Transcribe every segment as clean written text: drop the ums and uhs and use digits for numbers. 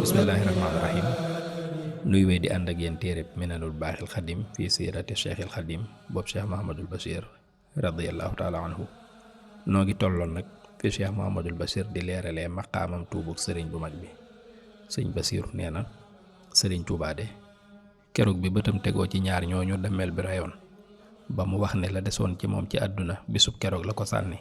bismillaahi rahmaani rahiim. nuy wéy di ànd ak yéen téereb Minanul Baaxil Xadim fii siirati Cheikhil Xadim boobu Cheikh Mouhamadul Bachir radiyallahu taala anhu. noo ngi tolloon nag fi Cheikh Mouhamadul Bachir di leeralee maqaamam tuubug sëriñ bu mag bi. sëñ Basiiru nee na sëriñ Tuubaa de keroog bi bëtam tegoo ci ñaar ñooñu dammel bi rayoon ba mu wax ne la desoon ci moom ci àdduna bisub keroog la ko sànni.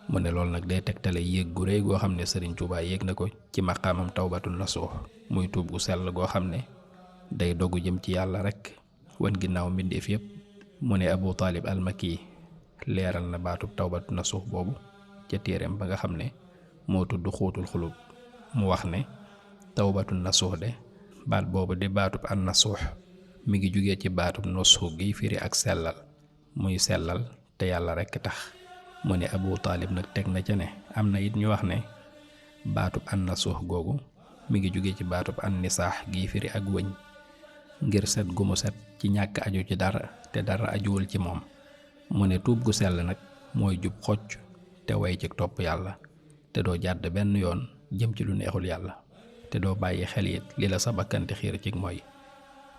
mu ne loolu nag day tegtale yéeg gu réy goo xam ne sëriñ Tuubaa yéeg na ko ci maqaamam tawbatun nasuux, muy tuub gu sell goo xam ne day dogu jëm ci yàlla rek wan ginnaaw mbindeef yépp. mu ne Abu Taalib al-Makki leeral na baatub tawbatun nasuux boobu ca téereem ba nga xam ne moo tudd xuutul xulub. mu wax ne tawbatun nasuux de baat boobu di baatub an nasuux mi ngi jugee ci baatub nasuux gi firi ak sellal, muy sellal te yàlla rekk tax. mu ne Abu Taalib nag teg na ca ne am na it ñu wax ne baatub an nasuux googu mi ngi jóge ci baatub an nisaax gi firi ak wëñ, ngir set gu mu set ci ñàkk aju ci dara te dara ajuwul ci moom. mu ne tuub gu sell nag mooy jub xocc te way ci topp yàlla, te doo jàdd benn yoon jëm ci lu neexul yàlla, te doo bàyyi xel it li la sa bakkanti xiir ci mooy.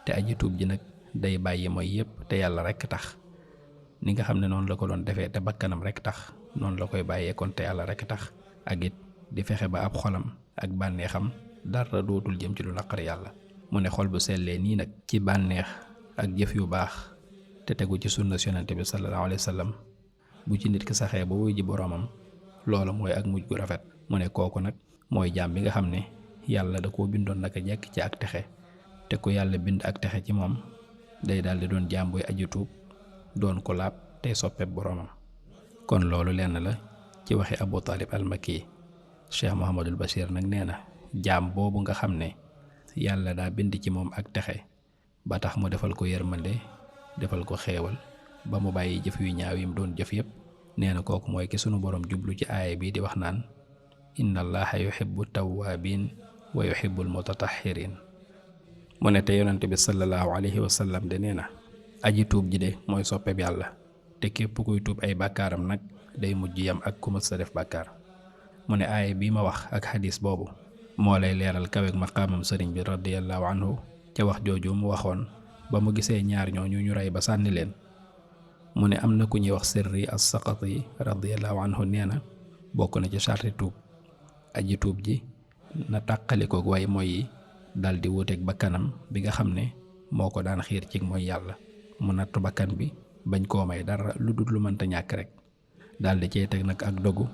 te aji tuub ji nag day bàyyi mooy yépp te yàlla rekk tax. ni nga xam ne noonu la ko doon defee te bakkanam rek tax, noonu la koy bàyyee kon te yàlla rek tax. ak it di fexe ba ab xolam ak bànneexam dara dootul jëm ci lu naqari yàlla. mu ne xol bu sellee nii nag ci bànneex ak jëf yu baax te tegu ci sunna yonent bi sallallahu alayhi wa sallam, bu ci nit ki saxee ba wuy ji boroomam, loola mooy ak mujj gu rafet. mu ne kooku nag mooy jaam bi nga xam ne yàlla da koo bindoon naka jekk ci ak texe, te ku yàlla bind ak texe ci moom day daal di doon jaam buy aji tuub, doon ko laab tey soppeb boroomam. kon loolu lenn la ci waxi Abu Taalib al-Makki. Cheikh Mouhamadul Bachir nag nee na jaam boobu nga xam ne yàlla daa bind ci moom ak texe ba tax mu defal ko yërmande, defal ko xeewal ba mu bàyyi jëf yu ñaaw yi mu doon jëf yépp. nee na kooku mooy ki sunu boroom jublu ci aaya bi di wax naan inna allaha yuhibbu tawwaabiin wa yuhibbul mutatahhiriin. mu ne te yonent bi sallallahu alayhi wa sallam de nee na aji tuub ji de mooy soppeb yàlla, te képp kuy tuub ay bàkkaaram nag day mujj yam ak ku mës sa def bàkkaar. mu ne aaya bii ma wax ak xadis boobu moo lay leeral kaweeg maqaamam sëriñ bi radiyallahu anhu ca wax jooju mu waxoon ba mu gisee ñaar ñooñu ñu rey ba sànni leen. mu ne am na ku ñuy wax Sirri as-Saqati radiyallahu anhu nee na bokk na ci sarti tuub aji tuub ji na tàqalikoog way mooy yi dal di wuteeg bakkanam bi nga xam ne moo ko daan xiir ci mooy yàlla. mu natt bakkan bi bañ koo may dara lu dul lu mënta ñàkk rek, daldi cey teg nag ak dogu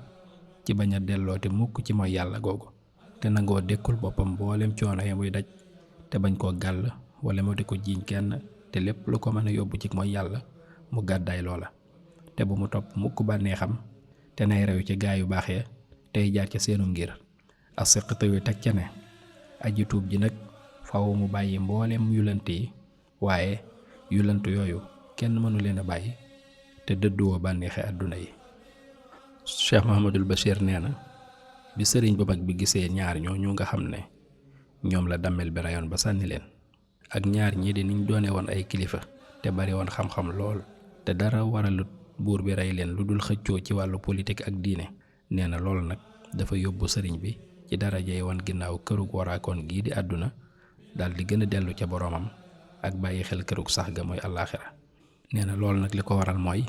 ci bañ a dellooti mukk ci mooy yàlla googu, te nangoo dékkul boppam mboolem coono ya muy daj te bañ koo gàll wala mu di ko jiiñ kenn, te lépp lu ko mën a yóbbu ci mooy yàlla mu gàddaay loola. te bu mu topp mukk bànneexam, te nay rew ci gaa yu baax ya tey jaar ca seenu ngir. as-Saqati yu teg ca ne aji tuub ji nag faw mu bàyyi mboolem yulant yi, waaye yulant yooyu kenn mënu leen a bàyyi te dëdduwoo bànneexi àdduna yi. Cheikh Mouhamadul Bachir nee na bi sëriñ bu mag bi gisee ñaar ñooñu nga xam ne ñoom la dammel bi rayoon ba sànni leen, ak ñaar ñii di niñ doone woon ay kilifa te bari woon xam-xam lool, te dara waralut buur bi rey leen lu dul xëccoo ci wàllu politique ak diine. nee na loolu nag dafa yóbbu sëriñ bi ci darajey wan ginnaaw kërug waraakoon gii di àdduna, dal di gën a dellu ca boroomam ak bàyyi xel kërug sax ga mooy àllaaxira. nee na loolu nag li ko waral mooy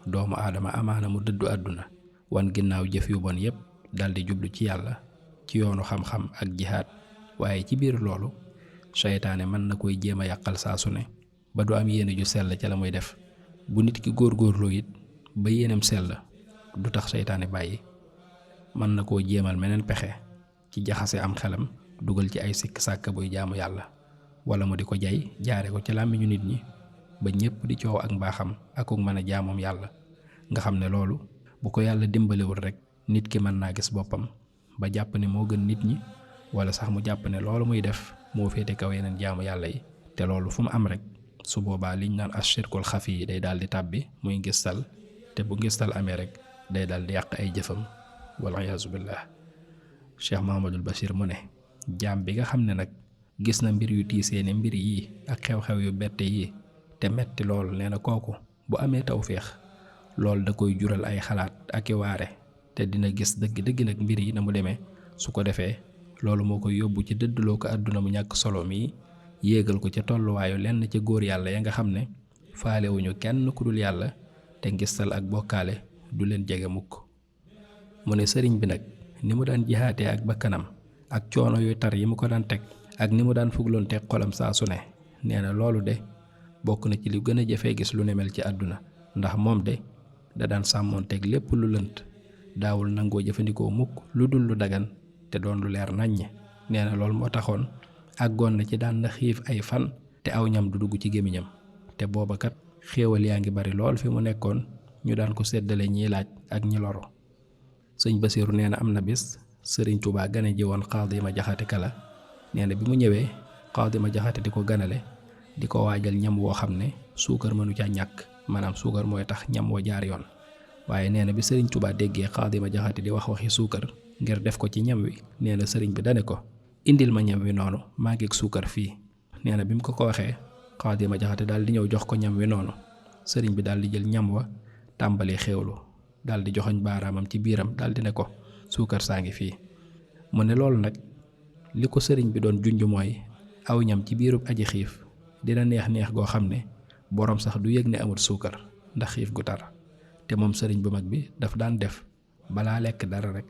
doomu aadama amaana mu dëddu àdduna wan ginnaaw jëf yu bon yépp dal di jublu ci yàlla ci yoonu xam-xam ak jihaad, waaye ci biir loolu seytaane mën na koy jéem a yàqal saa su ne ba du am yéene ju sell ca la muy def. bu nit ki góorgóorloo it ba yéeneem sell du tax seytaane bàyyi, mën na koo jéemal meneen pexe ci jaxase am xelam dugal ci ay sikk sàkk buy jaamu yàlla, wala mu di ko jay jaare ko ci làmmiñu nit ñi ba ñépp di coow ak mbaaxam akuk mën a jaamoom yàlla. nga xam ne loolu bu ko yàlla dimbaliwul rek nit ki mën naa gis boppam ba jàpp ne moo gën nit ñi, wala sax mu jàpp ne loolu muy def moo féete kaw yeneen jaamu yàlla yi. te loolu fu mu am rek su boobaa liñ naan ashirkul xafi yi day daal di tàbbi muy ngistal, te bu ngistal amee rek day daal di yàq ay jëfam wal iyaazu billah. Cheikh Mahamadul Bachir mu ne jaam bi nga xam ne nag gis na mbir yu tiisee ne mbir yii ak xew-xew yu bette yii te metti lool nee na kooku bu amee tawféex loolu da koy jural ay xalaat ak i waare te dina gis dëgg-dëgg nag mbir yi na mu demee su ko defee loolu moo koy yóbbu ci dëddloo ko àdduna mu ñàkk solo mii yéegal ko ca tolluwaayu lenn ca góor yàlla ya nga xam ne faalewuñu kenn ku dul yàlla te ngistal ak bokkaale du leen jege mukk. mu ne sëriñ bi nag ni mu daan jihaatee ak bakkanam ak coono yu tar yi mu ko daan teg ak ni mu daan fugloon teg xolam saa su ne nee na loolu de bokk na ci li gën a jafee gis lu ne mel ci àdduna ndax moom de da daan sàmmoonteeg lépp lu lënt daawul nangoo jëfandikoo mukk lu dul lu dagan te doon lu leer naññe. nee na loolu moo taxoon àggoon na ci daan na xiif ay fan te aw ñam du dugg ci gémmiñam te booba kat xéewal yaa ngi bari lool fi mu nekkoon ñu daan ko séddale ñiy laaj ak ñi loro. sëñ Basiiru nee na am na bis sëriñ Tuubaa gane ji woon Xaadima Jaxate Kala nee na bi mu ñëwee Xaadima Jaxate di ko ganale di ko waajal ñam woo xam ne suukar mënu ca ñàkk maanaam suukar mooy tax ñam woo jaar yoon. waaye nee na bi sëriñ Tuubaa déggee Xaadima Jaxate di wax waxi suukar ngir def ko ci ñam wi nee na sëriñ bi dane ko indil ma ñam wi noonu maa ngi ak suukar fii. nee na bi mu ko waxee Xaadima Jaxate daal di ñëw jox ko ñam wi noonu sëriñ bi daal di jël ñam wa tàmbali xéewlu daal di joxoñ baaraamam ci biiram daal di ne ko suukar saa ngi fii. mu ne loolu nag li ko sëriñ bi doon junj mooy aw ñam ci biirub aji xiif dina neex neex goo xam ne boroom sax du yëg ne amul suukar ndax xiif gu tar te moom sëriñ bu mag bi daf daan def balaa lekk dara rek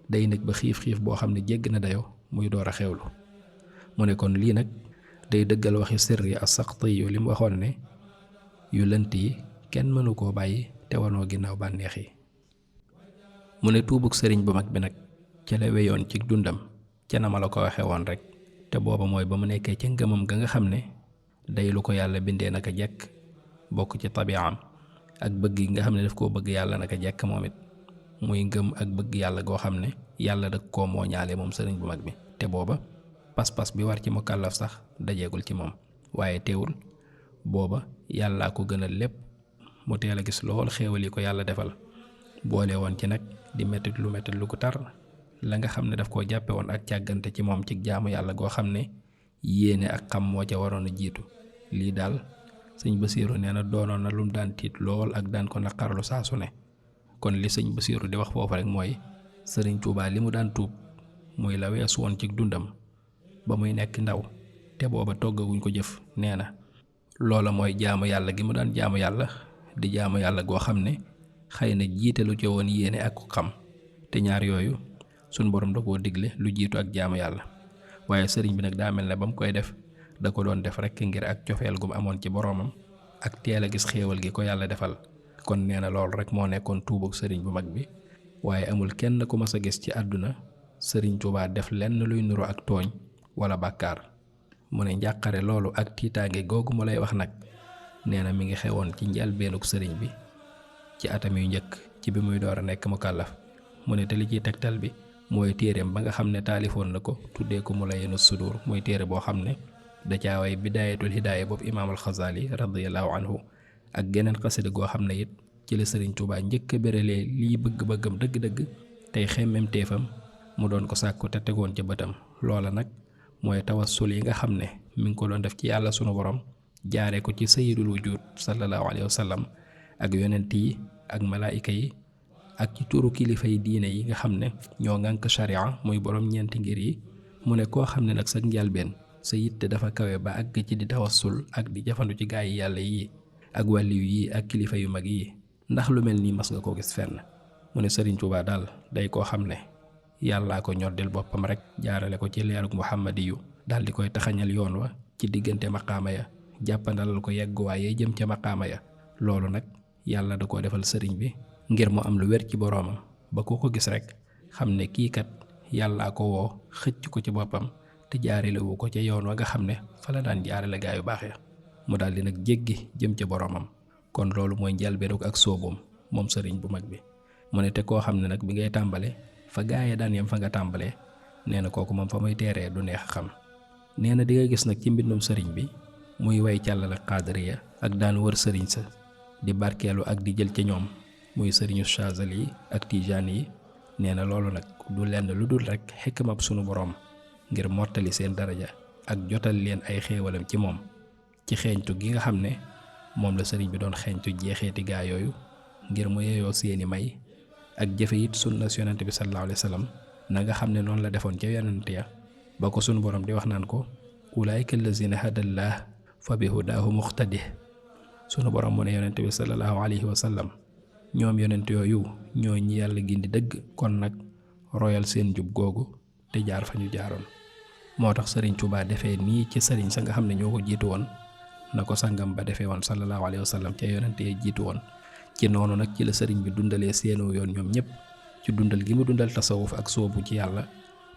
day nekk ba xiif boo xam ne jégg na dayoo muy door a xewlu. mu ne kon lii nag day dëggal waxi sirri as-Saqti yu li mu waxoon ne yu lënt yi kenn mënu koo bàyyi te wanoo ginnaaw bànneex yi. mu ne tuubug sëriñ bu mag bi nag ca la weyoon ci dundam ca na ma la ko waxe woon rek te booba mooy ba mu nekkee ca ngëmam ga nga xam ne day lu ko yàlla bindee naka jekk bokk ci tabiaam ak bëgg yi nga xam ne daf koo bëgg yàlla naka jekk moom it muy ngëm ak bëgg yàlla goo xam ne yàlla da koo mooñaale moom sëriñ bu mag bi te booba pas-pas bi war ci mukallaf sax dajeegul ci moom waaye teewul booba yàllaa ko gënal lépp mu teel a gis lool xéewal yi ko yàlla defal boole woon ci nag di mettit lu ko tar la nga xam ne daf koo jàppe woon ak càggante ci moom ci jaamu yàlla goo xam ne yéene ak xam moo ca waroon a jiitu. lii daal sëñ Basiiru nee na doonoon na lum daan tiit lool ak daan ko naqarlu saa su ne. kon li sëñ Basiiru di wax foofu rek mooy sëriñ Tuubaa li mu daan tuub muy la weesu woon ci dundam ba muy nekk ndaw te booba toggawuñ ko jëf nee na loola mooy jaamu yàlla gi mu daan jaamu yàlla di jaamu yàlla goo xam ne xëy na jiitalu ca woon yéene ak xam te ñaar yooyu suñ borom da koo digle lu jiitu ak jaamu yàlla waaye sëriñ bi nag daa mel ne ba mu koy def da ko doon def rekk ngir ak cofeel gu mu amoon ci boroomam ak teel a gis xéewal gi ko yàlla defal. kon nee na loolu rek moo nekkoon tuubug sëriñ bu mag bi waaye amul kenn ku mas a gis ci àdduna sëriñ Tuubaa def lenn luy nuru ak tooñ wala bàkkaar. mu ne njàqare loolu ak tiitaange googu mu lay wax nag nee na mi ngi xewoon ci njëlbeenug sëriñ bi ci atam yu njëkk ci bi muy door a nekk mukallaf. mu ne te li ciy tegtal bi mooy téereem ba nga xam ne taalifoon na ko tuddee ko Mulayyinus Sudur muy téere boo xam ne da caaway bidaayatul hidaaya boobu imaam al-Xasaali radiyallahu anhu ak geneen xasida goo xam ne it ci la sëriñ Tuubaa njëkk a béralee lii bëgg-bëggam dëgg-dëgg tey xemmem teefam mu doon ko sàkku te tegoon ca bëtam. loola nag mooy tawassul yi nga xam ne mi ngi ko doon def ci yàlla sunu borom jaaree ko ci sayyidul wujud sallallahu alayhi wa sallam ak yonent yi ak malaayika yi ak ci turu kilifa yi diine yi nga xam ne ñoo ngànk sharia muy borom ñeenti ngir yi. mu ne koo xam ne nag sa njalbeen sa yitte dafa kawe ba àgg ci di tawassul ak di jafandu ci gaay yi yàlla yi ak wàlliyu yi ak kilifa yu mag yi ndax lu mel nii mas nga koo gis fenn. mu ne sëriñ Tuubaa daal day koo xam ne yàllaa ko ñoddil boppam rek jaarale ko ci leerug muhammadiyu daal di koy taxañal yoon wa ci diggante maqaama ya jàppandalal ko yegguwaayee jëm ca maqaama ya. loolu nag yàlla da koo defal sëriñ bi ngir mu am lu wér ci boroomam ba ku ko gis rek xam ne kii kat yàllaa ko woo xëcc ko ci boppam te jaarelewu ko ca yoon wa nga xam ne fa la daan jaarale gaa yu baax ya mu daal di nag jéggi jëm ca boroomam. kon loolu mooy njëlbéenu ak sóoboom moom sëriñ bu mag bi. mu ne te koo xam ne nag bi ngay tàmbale fa gaaya daan yem fa nga tàmbalee nee na kooku moom fa muy teeree du neex a xam. nee na di nga gis nag ci mbindum sëriñ bi muy way càllale qaadiriya ak daan wër sëriñ sa di barkeelu ak di jël ca ñoom muy sëriñu Chazali yi ak Tijaan yi nee na loolu nag du lenn lu dul rek xikmab sunu boroom ngir mottali seen daraja ak jotal leen ay xéewalam ci moom ci xeeñtu gi nga xam ne moom la sëriñ bi doon xeeñtu jeexeeti gaa yooyu ngir mu yeyoo seeni may ak jëfe it sunna yonent bi sallallahu alayhi wa sallam na nga xam ne noonu la defoon ca yonent ya ba ko sunu borom di wax naan ko ulaayka allazina hadallah fa bi hudaahu muqtadih sunu borom mu ne yonent bi sallallahu alayhi wa sallam ñoom yonent yooyu ñoo ñi yàlla gindi dëgg kon nag royal seen jub googu te jaar fa ñu jaaroon moo tax sëriñ Tuubaa defee nii ci sëriñ sa nga xam ne ñoo ko jiitu woon na ko sangam ba defee woon sallallahu alayhi wa sallam ca yonent ya jiitu woon ci noonu nag ci la sëriñ bi dundalee seenu yoon ñoom ñëpp ci dundal gi mu dundal tasawuf ak soobu ci yàlla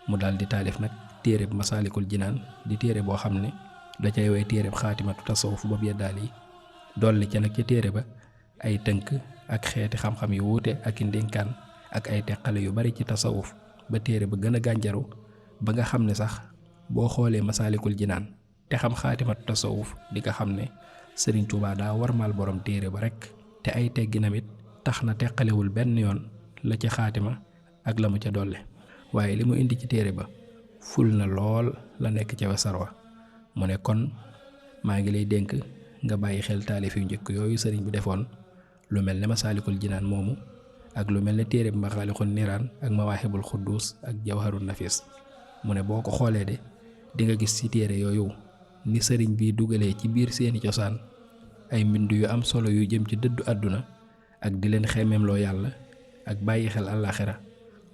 mu daal di taalif nag téereb masaalikul jinaan di téere boo xam ne da cay way téereb xaatimatu tasawuf boobu yeddaal yi dolli ca nag ci téere ba ay tënk ak xeeti xam-xam yu wuute ak i ndénkaan ak ay teqale yu bari ci tasawuf ba téere ba gën a gànjaru ba nga xam ne sax boo xoolee masaalikul jinaan te xam xaatimatu tasawuf di nga xam ne sëriñ Tuubaa daa warmal borom téere ba rek te ay tegginam it tax na teqalewul benn yoon la ca xaatima ak la mu ca dolle waaye li mu indi ci téere ba ful na lool la nekk ca wesarwa mu ne kon maa ngi lay dénk nga bàyyi xel taalif yu njëkk yooyu sëriñ bi defoon lu mel ne masaalikul jinaan moomu ak lu mel ne téere bi maxaalixul niraan ak mawaahibul xudduus ak jawharun nafis mu ne boo ko xoolee de di nga gis ci téere yooyu ni sëriñ bi dugalee ci biir seeni cosaan ay mbind yu am solo yu jëm ci dëddu àdduna ak di leen xemeemloo yàlla ak bàyyi xel àllaaxira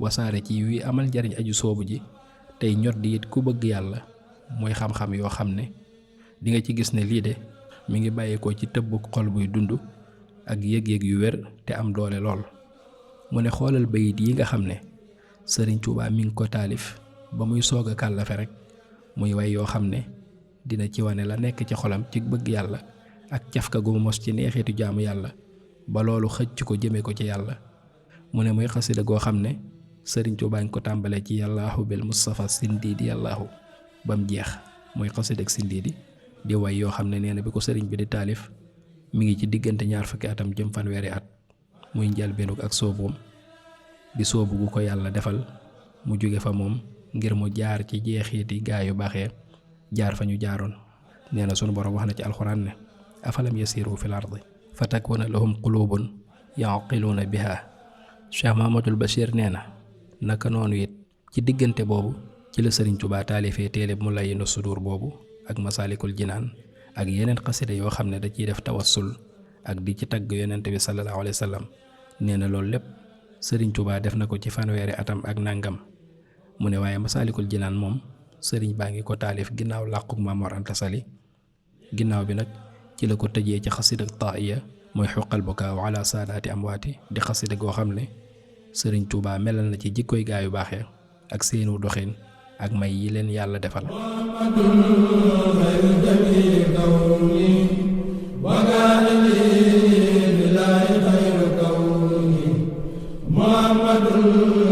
wasaare ci yuy amal njariñ aju soobu ji tey ñot di it ku bëgg yàlla mooy xam-xam yoo xam ne di nga ci gis ne lii de mi ngi bàyyeekoo ci tëbbuk xol buy dund ak yëg-yëg yu wér te am doole lool mu ne xoolal bayit yi nga xam ne sëriñ Tuubaa mi ngi ko taalif ba muy soog a kàllafe rek muy way yoo xam ne dina ci wane la nekk ci xolam ci bëgg yàlla ak cafka gu mu mos ci neexitu jaamu yàlla ba loolu xëcc ko jëme ko ci yàlla mu ne muy xasida goo xam ne sëriñ Tuubaa ngi ko tàmbalee ci yàllaahu bil Mustafa sindiidi yàllaahu ba mu jeex muy xasida ak sindiidi di way yoo xam ne nee na bi ko sëriñ bi di taalif mi ngi ci diggante 20 fukki atam jëm fanweeri at muy njalbeenug ak sooboom di soobu gu ko yàlla defal mu jóge fa moom ngir mu jaar ci jeexiiti gaa yu baaxee jaar fa ñu jaaroon nee na sunu borom wax na ci alxuraan ne afalam yasiru fil ardi fa takuna lahum qulubun yaqiluuna biha Cheikh Mahamadul Bachir nee na naka noonu it ci diggante boobu ci la sëriñ Tuubaa taalifee téere mu layinu sudur boobu ak masaalikul jinaan ak yeneen xasida yoo xam ne da ciy def tawassul ak di ci tagg yonent bi sallallahu alayhi wa sallam nee na loolu lépp sëriñ Tuubaa def na ko ci fanweeri atam ak nangam mu ne waaye masaalikul jinaan moom sëriñ baa ngi ko taalif ginnaaw làquk Maam Mor Anta Sali ginnaaw bi nag ci la ko tëjee ci xasida taa'iya mooy xuqal bukaaw ala saadaati amwaati di xasida goo xam ne sëriñ Tuubaa melal na ci jikkoy gaa yu baaxee ak seenu doxin ak may yi leen yàlla defal Muhammadun